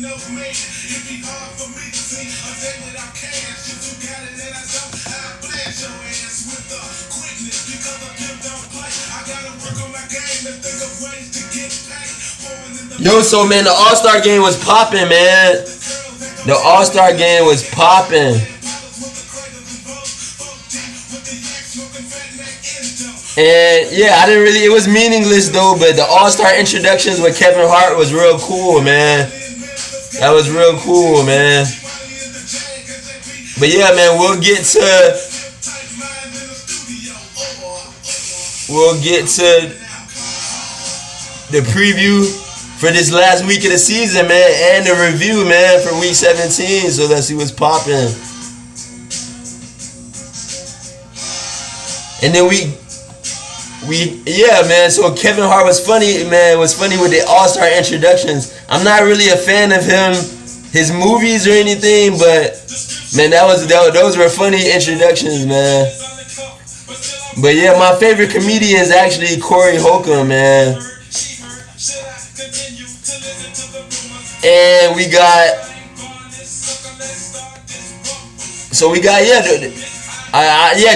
Yo, so man, the All-Star game was popping, man. The All-Star game was popping. And yeah, I didn't really, it was meaningless though, but the All-Star introductions with Kevin Hart was real cool, man. That was real cool, man. But yeah, man, we'll get to the preview for this last week of the season, man, and the review, man, for week 17. So let's see what's popping. And then yeah, man, so Kevin Hart was funny, man. It was funny with the All-Star introductions. I'm not really a fan of him, his movies or anything, but man, those were funny introductions, man. But yeah, my favorite comedian is actually Corey Holcomb, man. And we got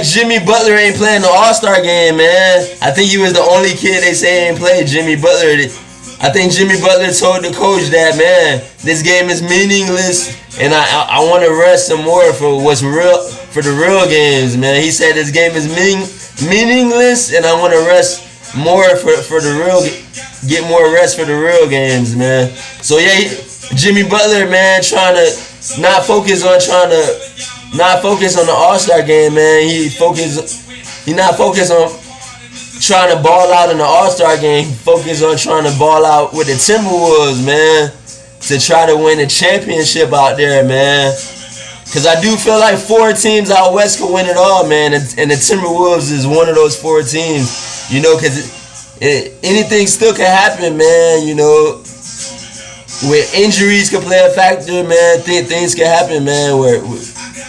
Jimmy Butler ain't playing the All-Star game, man. I think he was the only kid they say ain't played. Jimmy Butler. I think Jimmy Butler told the coach that, man, this game is meaningless, and I want to rest some more for what's real, for the real games, man. He said this game is meaningless, and I want to rest more for the real, get more rest for the real games, man. So yeah, Jimmy Butler, man, trying to not focus on the All-Star game, man. He not focused on trying to ball out in the All-Star game. He focused on trying to ball out with the Timberwolves, man, to try to win the championship out there, man. Because I do feel like 4 teams out west could win it all, man, and the Timberwolves is one of those 4 teams, you know, because anything still can happen, man, you know. Where injuries can play a factor, man, things can happen, man, where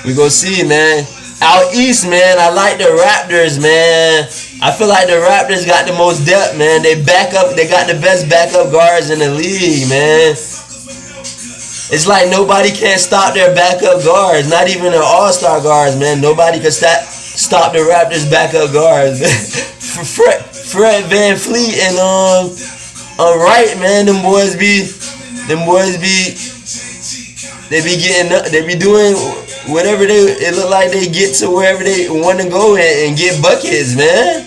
we go see, man. Out east, man, I like the Raptors, man. I feel like the Raptors got the most depth, man. They got the best backup guards in the league, man. It's like nobody can stop their backup guards, not even their all-star guards, man. Nobody can stop the Raptors backup guards. Fred Van Fleet and Wright, man, they be doing whatever it look like they get to wherever they want to go and get buckets, man.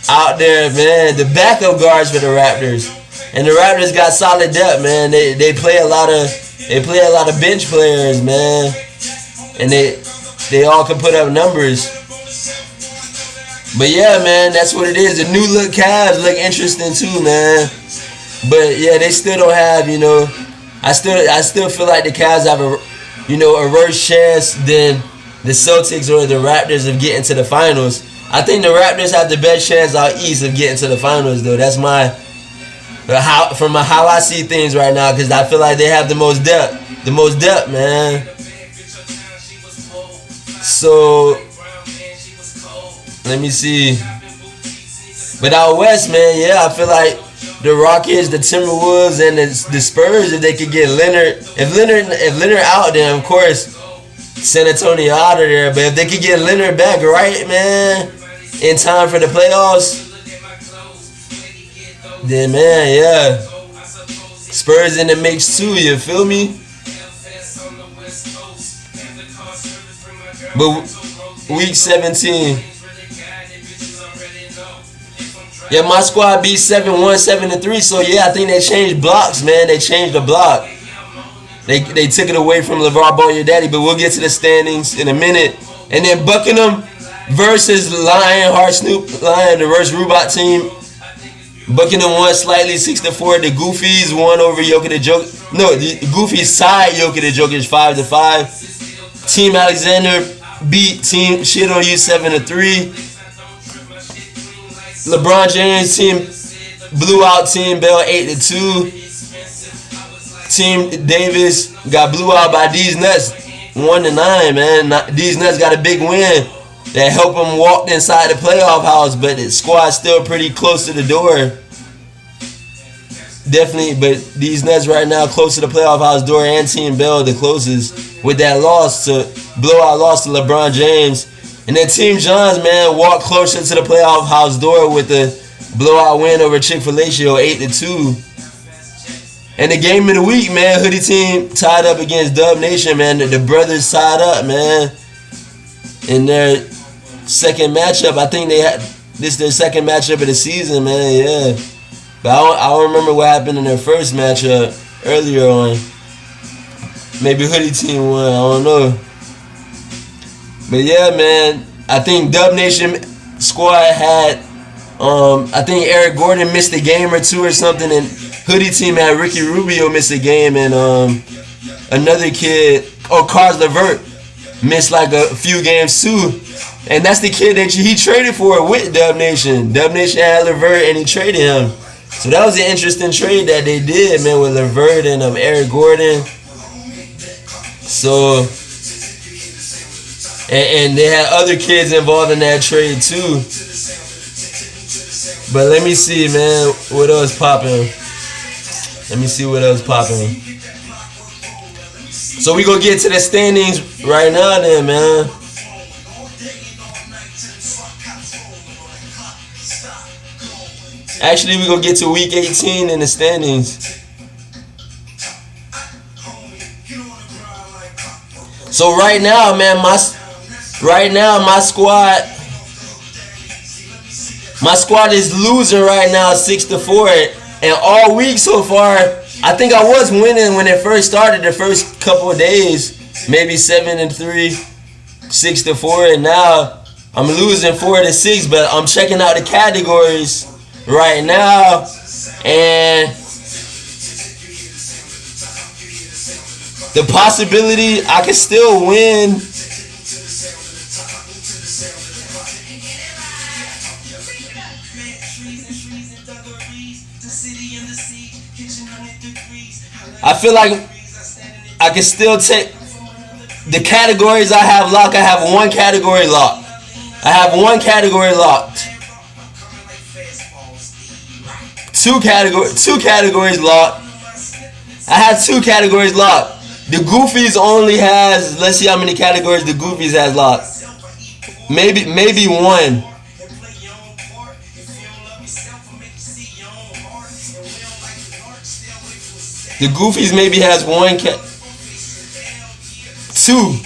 Out there, man. The backup guards for the Raptors. And the Raptors got solid depth, man. They play a lot of bench players, man. And they all can put up numbers. But yeah, man, that's what it is. The new look Cavs look interesting too, man. But yeah, they still don't have, you know, I still feel like the Cavs have a worse chance than the Celtics or the Raptors of getting to the finals. I think the Raptors have the best chance out east of getting to the finals, though. That's from how I see things right now, because I feel like they have the most depth, man. So let me see. But out west, man, yeah, I feel like the Rockets, the Timberwolves, and the Spurs, if they could get Leonard, if Leonard out, then of course San Antonio out of there. But if they could get Leonard back right, man, in time for the playoffs, then man, yeah, Spurs in the mix too. You feel me? But week 17. Yeah, my squad beat 7-1, 7-3. So yeah, I think they changed blocks, man. They changed the block. They took it away from LeVar Ball, your daddy. But we'll get to the standings in a minute. And then Buckingham versus Lionheart Snoop Lion, the versus Robot team. Buckingham won slightly, 6-4. The Goofies won over Jokic the Joker. No, the Goofies tied Jokic the Jokic 5-5. Team Alexander beat Team Shit on You 7-3. LeBron James team blew out Team Bell 8-2. Team Davis got blew out by D's Nuts 1-9, man. D's Nuts got a big win that helped them walk inside the playoff house, but the squad's still pretty close to the door. definitely, but these Nets right now close to the playoff house door, and Team Bell the closest with that blowout loss to LeBron James. And then Team Johns, man, walked closer to the playoff house door with the blowout win over Chick-fil-A 8-2. And the game of the week, man, Hoodie Team tied up against Dub Nation, man. The brothers tied up, man, in their second matchup. I think this their second matchup of the season, man. Yeah, but I don't remember what happened in their first matchup earlier on. Maybe Hoodie Team won. I don't know. But yeah, man, I think Dub Nation squad had, I think Eric Gordon missed a game or two or something, and Hoodie Team had Ricky Rubio miss a game, and another kid, Carl Levert, missed like a few games too. And that's the kid that he traded for with Dub Nation. Dub Nation had Levert and he traded him. So that was an interesting trade that they did, man, with Levert and Eric Gordon. So, and they had other kids involved in that trade too. But let me see, man, what else popping. Let me see what else popping. So we gonna get to the standings right now then, man. Actually, we gonna get to week 18 in the standings. So right now, man, my squad is losing right now 6-4. And all week so far, I think I was winning when it first started, the first couple of days, maybe 7-3, 6-4, and now I'm losing 4-6. But I'm checking out the categories right now, and the possibility I can still win. I feel like I can still take the categories I have locked. I have one category locked. I have one category locked. Two categories locked. I have two categories locked. The Goofies only has, let's see how many categories the Goofies has locked. Maybe one. The Goofies maybe has one two,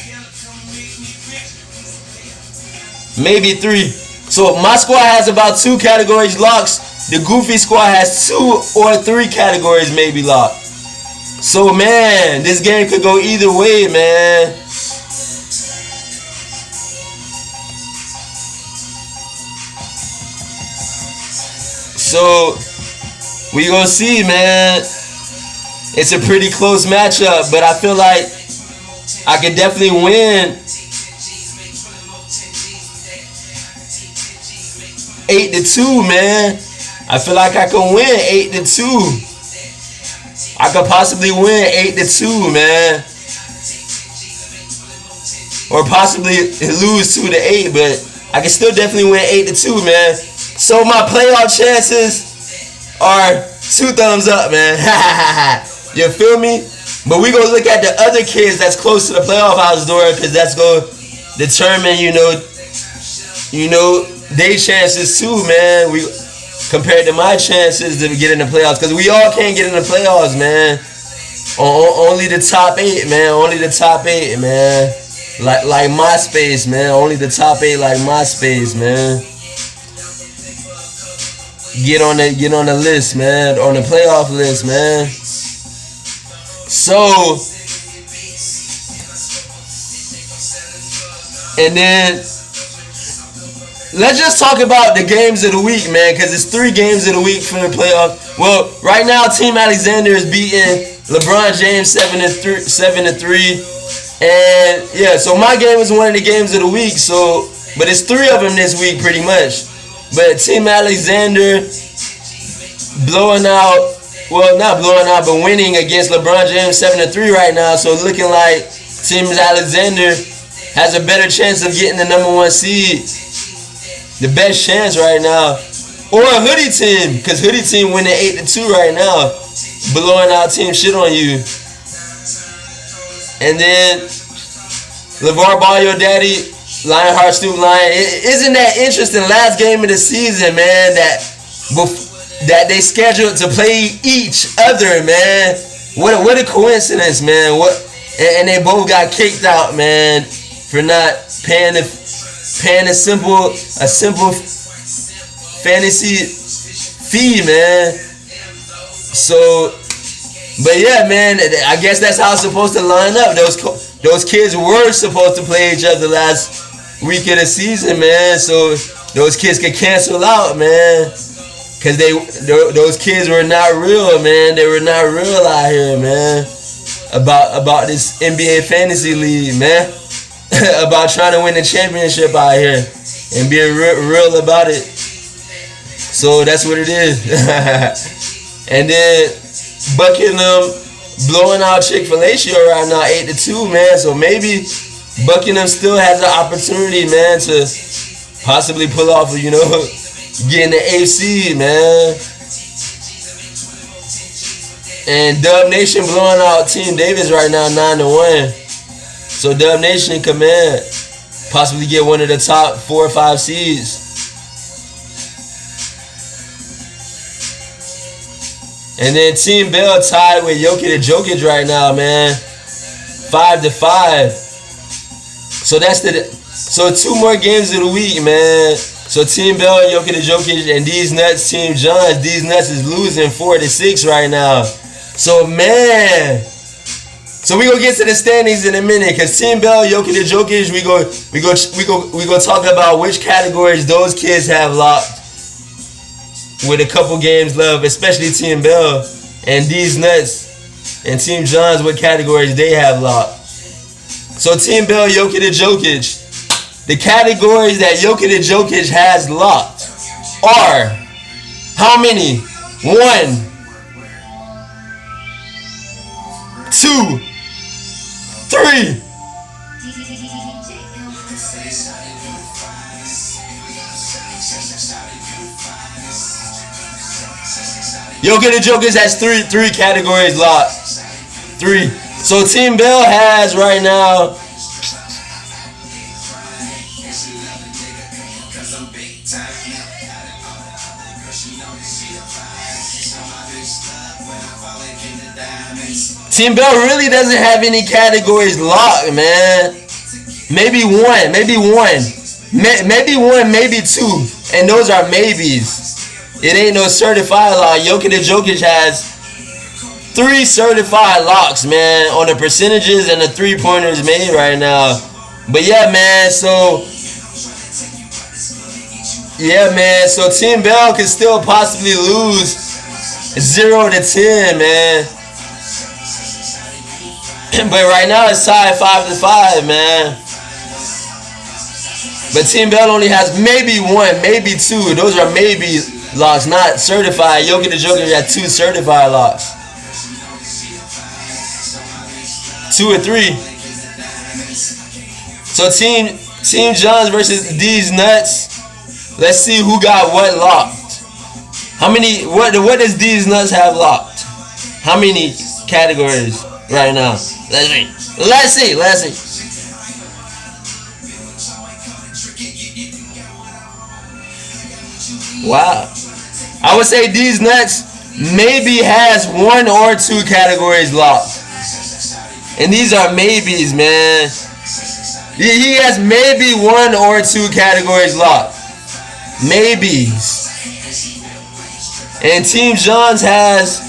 maybe three. So my squad has about two categories locked. The Goofy squad has 2 or 3 categories maybe locked. So man, this game could go either way, man. So we gonna see, man. It's a pretty close matchup, but I feel like I can definitely win 8-2, man. I feel like I can win 8-2. I could possibly win 8-2, man. Or possibly lose 2-8, but I can still definitely win 8-2, man. So my playoff chances are 2 thumbs up, man. You feel me? But we gonna look at the other kids that's close to the playoff house door, because that's gonna determine, you know, their chances too, man. We compared to my chances to get in the playoffs, because we all can't get in the playoffs, man. Only the top 8, man. Only the top 8, man. Like MySpace, man. Only the top 8, like MySpace, man. Get on the list, man. On the playoff list, man. So, and then let's just talk about the games of the week, man, because it's 3 games of the week for the playoff. Well, right now, Team Alexander is beating LeBron James 7-3. And yeah, so my game is one of the games of the week. So, but it's 3 of them this week, pretty much. But Team Alexander blowing out. Well, not blowing out, but winning against LeBron James 7-3 right now. So looking like Team Alexander has a better chance of getting the number 1 seed. The best chance right now. Or a Hoodie Team, because Hoodie Team winning 8-2 right now. blowing out team shit on you. And then LeVar Ball, your daddy, Lionheart Stoop Lion. Isn't that interesting? Last game of the season, man, that they scheduled to play each other, man. What a coincidence, man. And they both got kicked out, man, for not paying a simple fantasy fee, man. So, but yeah, man, I guess that's how it's supposed to line up. Those kids were supposed to play each other last week of the season, man. So those kids could cancel out, man. Cause those kids were not real, man. They were not real out here, man. About this NBA fantasy league, man. About trying to win the championship out here and being real about it. So that's what it is. And then Buckingham blowing out Chick-fil-A right now 8-2, man. So maybe Buckingham still has an opportunity, man, to possibly pull off, you know, getting the AFC, man. And Dub Nation blowing out Team Davis right now 9-1. So Dub Nation can, man, possibly get one of the top 4 or 5 seeds. And then Team Bell tied with Jokic right now, man. 5-5. So that's so 2 more games of the week, man. So Team Bell, Jokic, and these nuts, Team Johns. These nuts is losing 4-6 right now. So man, so we gonna get to the standings in a minute, cause Team Bell, Jokic, we go talk about which categories those kids have locked with a couple games left, especially Team Bell and these nuts and Team Johns, what categories they have locked. So Team Bell, Jokic, the categories that Jokic has locked are how many? 1, 2, 3. Jokic has three categories locked. 3. So Team Bell has right now Team Bell really doesn't have any categories locked, man. Maybe one, maybe 2, and those are maybes. It ain't no certified lock. Jokic has 3 certified locks, man, on the percentages and the 3-pointers made right now. But yeah, man, so Team Bell can still possibly lose 0-10, man. But right now it's tied 5-5, man. But Team Bell only has maybe 1, maybe 2. Those are maybe locks, not certified. Jokic has 2 certified locks. 2 or 3. So Team Johns versus these nuts. Let's see who got what locked. How many? What does these nuts have locked? How many categories right now? Let's see. Wow. I would say these nuts maybe has 1 or 2 categories locked. And these are maybes, man. He has maybe 1 or 2 categories locked. Maybes. And Team Johns has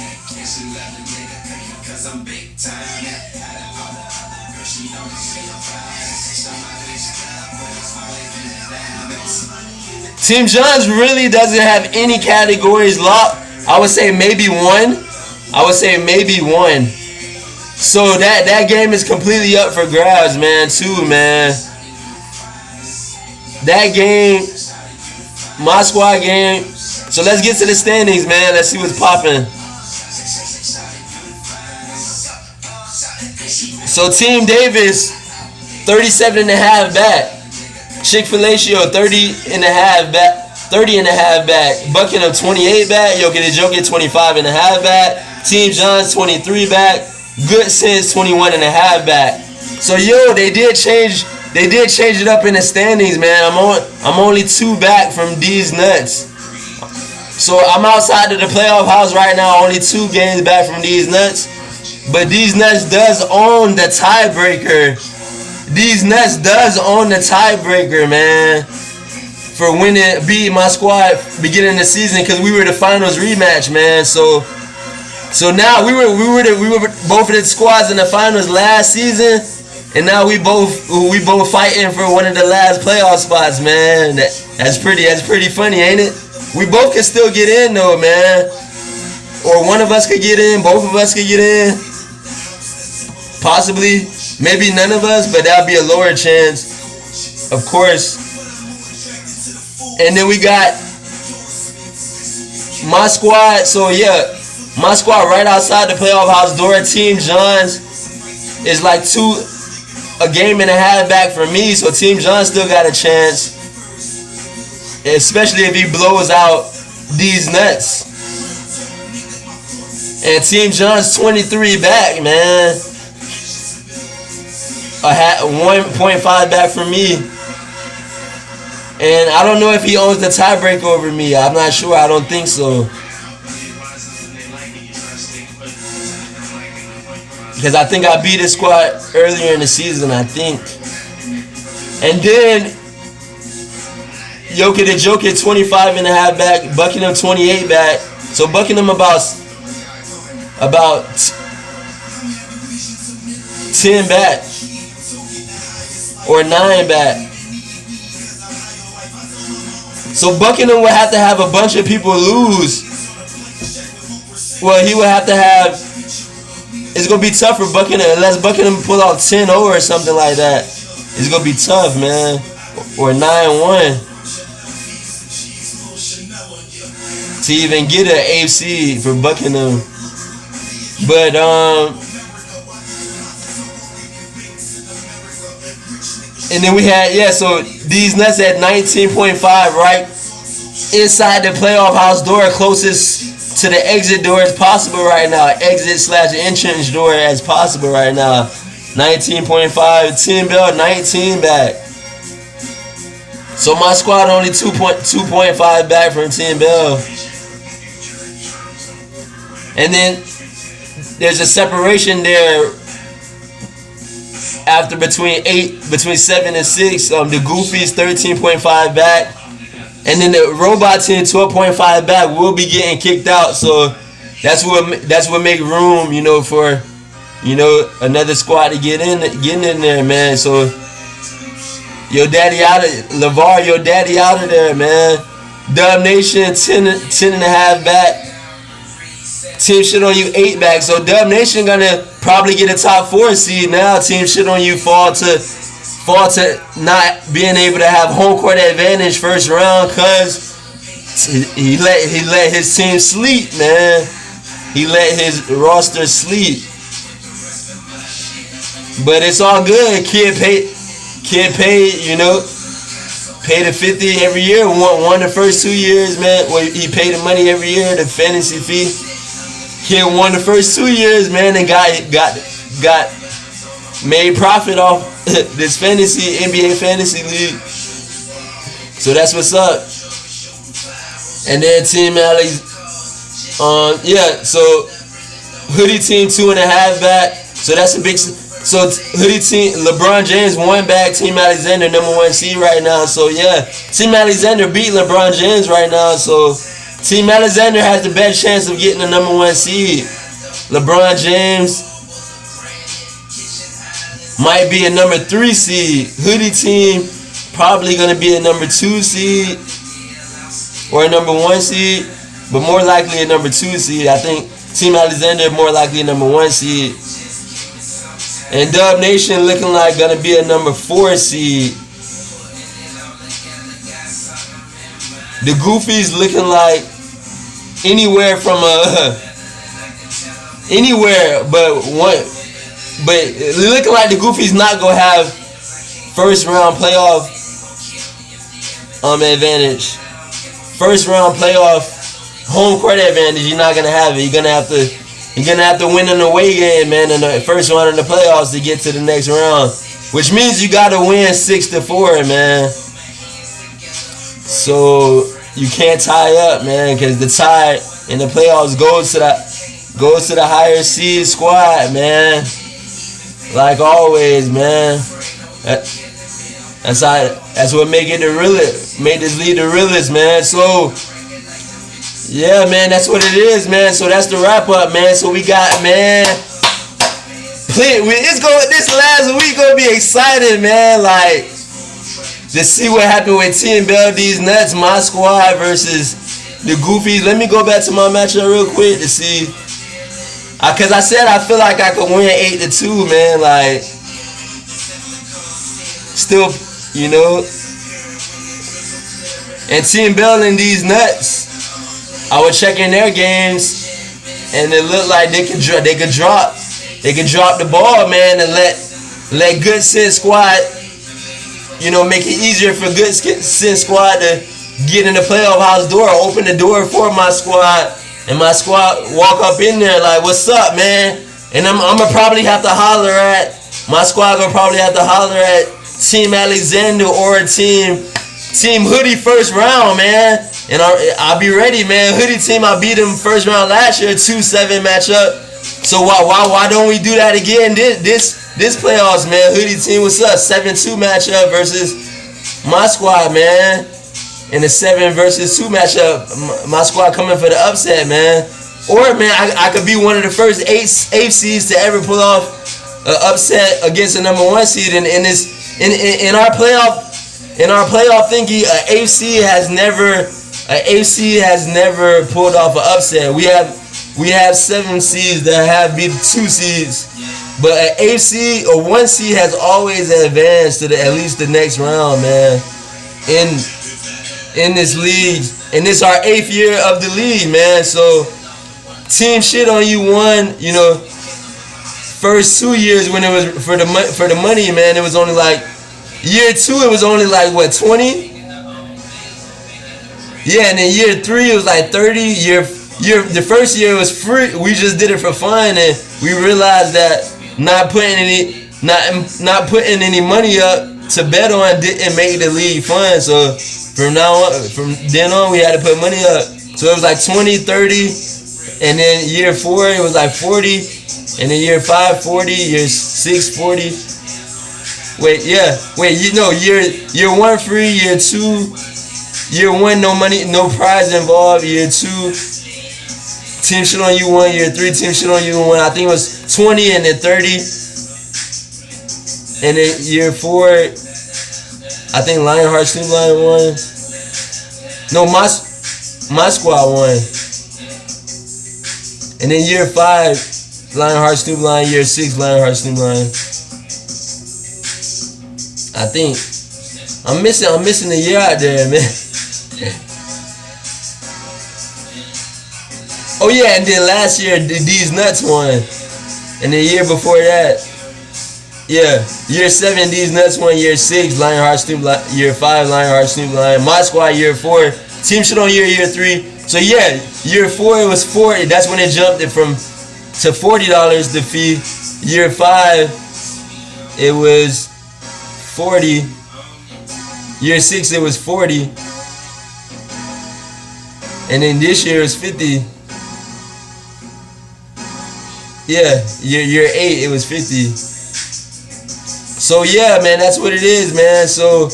Team Johns really doesn't have any categories locked. I would say maybe 1. So that game is completely up for grabs, man, too, man. That game, my squad game. So let's get to the standings, man. Let's see what's popping. So Team Davis, 37.5 back. Chick-fil-A 30.5 back. 30.5 back. Buckingham 28 back. Jokic 25.5 back. Team John's 23 back. Good Sense 21 and a half back. So yo, they did change it up in the standings, man. I'm only 2 back from these nuts. So I'm outside of the playoff house right now, only 2 games back from these nuts. But these nuts does own the tiebreaker. These nuts does own the tiebreaker, man. For winning, beat my squad beginning of the season, because we were the finals rematch, man. So now we were both of the squads in the finals last season, and now we both fighting for one of the last playoff spots, man. That's pretty funny, ain't it? We both could still get in though, man. Or one of us could get in, both of us could get in. Possibly, maybe none of us, but that'd be a lower chance, of course. And then we got my squad. So yeah, my squad right outside the playoff house door. Team John's is like a game and a half back from me. So Team John still got a chance, especially if he blows out these nuts. And Team John's 23 back, man. 1.5 back from me. And I don't know if he owns the tiebreaker over me. I'm not sure. I don't think so. Because I think I beat his squad earlier in the season, I think. And then Jokic the Joker 25 and a half back, Buckingham 28 back. So Buckingham about 10 back or 9 back. So Buckingham would have to have a bunch of people lose. Well, he would have to have. It's gonna be tough for Buckingham unless Buckingham pull out 10-0 or something like that. It's gonna be tough, man. Or 9-1 to even get an AFC for Buckingham. But and then we had, so these nuts at 19.5, right inside the playoff house door, closest to the exit door as possible right now. Exit/entrance door as possible right now. 19.5. Tim Bell 19 back. So my squad only 2.5 back from Tim Bell. And then there's a separation there after between 7 and 6. The Goofies 13.5 back. And then the Robot team 12.5 back will be getting kicked out. So that's what make room, for another squad to get in there, man. So your daddy out of LeVar, your daddy out of there, man. Dub Nation 10 and a half back. Team Shit on You 8 back. So Dub Nation gonna probably get a top 4 seed now. Team Shit on You fall to not being able to have home court advantage first round, cause he let his team sleep, man. He let his roster sleep. But it's all good. Kid paid, paid the 50 every year. Won the first 2 years, man. Well, he paid the money every year, the fantasy fee. Kid won the first 2 years, man, and got made profit off this NBA fantasy league. So that's what's up. And then Team Alley's so Hoodie team 2.5 back. So that's a big. So Hoodie team, LeBron James 1 back. Team Alexander number 1 seed right now. So yeah, Team Alexander beat LeBron James right now. So Team Alexander has the best chance of getting the number 1 seed. LeBron James might be a number 3 seed. Hoodie team probably gonna be a number 2 seed or a number 1 seed, but more likely a number 2 seed. I think Team Alexander more likely a number 1 seed. And Dub Nation looking like gonna be a number 4 seed. The Goofies looking like anywhere from anywhere but one. But it looking like the Goofies not gonna have first round playoff advantage. First round playoff home court advantage. You're not gonna have it. You're gonna have to You're gonna have to win an away game, man, in the first round of the playoffs to get to the next round. Which means you gotta win 6-4, man. So you can't tie up, man, because the tie in the playoffs goes to the higher seed squad, man. Like always, man. That's what make it the realest. Made this league the realest, man. So yeah, man, that's what it is, man. So that's the wrap up, man. So we got, man. This last week gonna be exciting, man. Like, to see what happened with Team Bell, these nuts, my squad versus the Goofies. Let me go back to my matchup real quick to see. Cause I said I feel like I could win 8-2, man. Like, still, you know. And Team Bell and these nuts, I was checking their games, and it looked like they could drop the ball, man, and let Good Sense Squad, you know, make it easier for Good Sense Squad to get in the playoff house door, open the door for my squad, and my squad walk up in there like, what's up, man? And I'm gonna probably have to holler at my squad. Gonna probably have to holler at Team Alexander or Team Hoodie first round, man. And I'll be ready, man. Hoodie team, I beat them first round last year, 2-7 matchup. So why don't we do that again this playoffs, man? Hoodie team, what's up? 7-2 matchup versus my squad, man. In a 7 versus 2 matchup, my squad coming for the upset, man. Or, man, I could be one of the first 8 seeds to ever pull off an upset against the number 1 seed. In our playoff thingy, AFC has never pulled off an upset. We have 7 seeds that have beat 2 seeds, but an AFC or 1 seed has always advanced to at least the next round, man. In this league, and this our 8th year of the league, man. So team shit on you won, you know, first 2 years when it was for the money, man. It was only like year 2, it was only like what, 20. Yeah, and then year 3 it was like 30. The first year was free. We just did it for fun, and we realized that not putting any money up to bet on didn't make the league fun. So from then on, we had to put money up. So it was like 20, 30, and then year 4 it was like 40, and then year 5 40, year 6 40. Year 1 free, year 2. Year 1, no money, no prize involved. Year 2, team shit on you 1. Year 3, team shit on you 1. I think it was 20 and then 30. And then year 4, I think Lionheart Snoop Lion won. No, my squad won. And then year 5, Lionheart Snoop Lion. Year 6, Lionheart Snoop Lion. I think I'm missing a year out there, man. Oh yeah, and then last year these nuts won, and the year before that, yeah, year 7 these nuts won. Year 6 Lionheart Snoop Lion. Year 5 Lionheart Snoop Lion. My squad year 4. Team shit on year 3. So yeah, year 4 it was 40. That's when it jumped it from to $40 the fee. Year 5 it was 40. Year 6 it was 40. And then this year it's 50. Yeah, year 8 it was 50. So yeah, man, that's what it is, man. So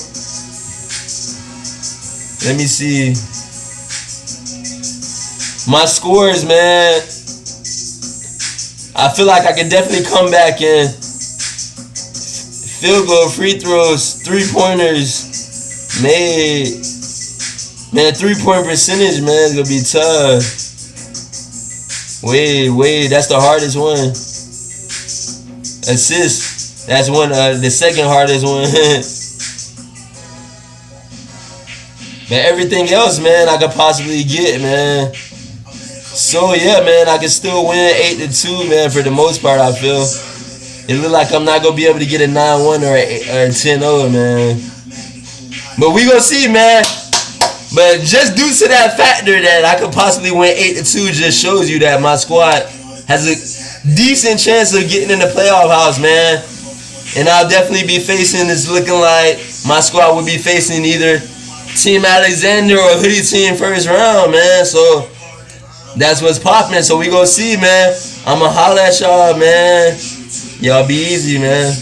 let me see my scores, man. I feel like I could definitely come back in field goal, free throws, 3-pointers made. Man, 3-point percentage, man, is gonna be tough. Wait, that's the hardest one. Assist, that's one. The second hardest one. But everything else, man, I could possibly get, man. So yeah, man, I can still win 8-2, man. For the most part, I feel it look like I'm not gonna be able to get a 9-1 or a 10-0, man. But we gonna see, man. But just due to that factor that I could possibly win 8-2 just shows you that my squad has a decent chance of getting in the playoff house, man. And I'll definitely be facing, it's looking like my squad will be facing either Team Alexander or Hoodie Team first round, man. So that's what's popping. So we gonna see, man. I'ma holla at y'all, man. Y'all be easy, man.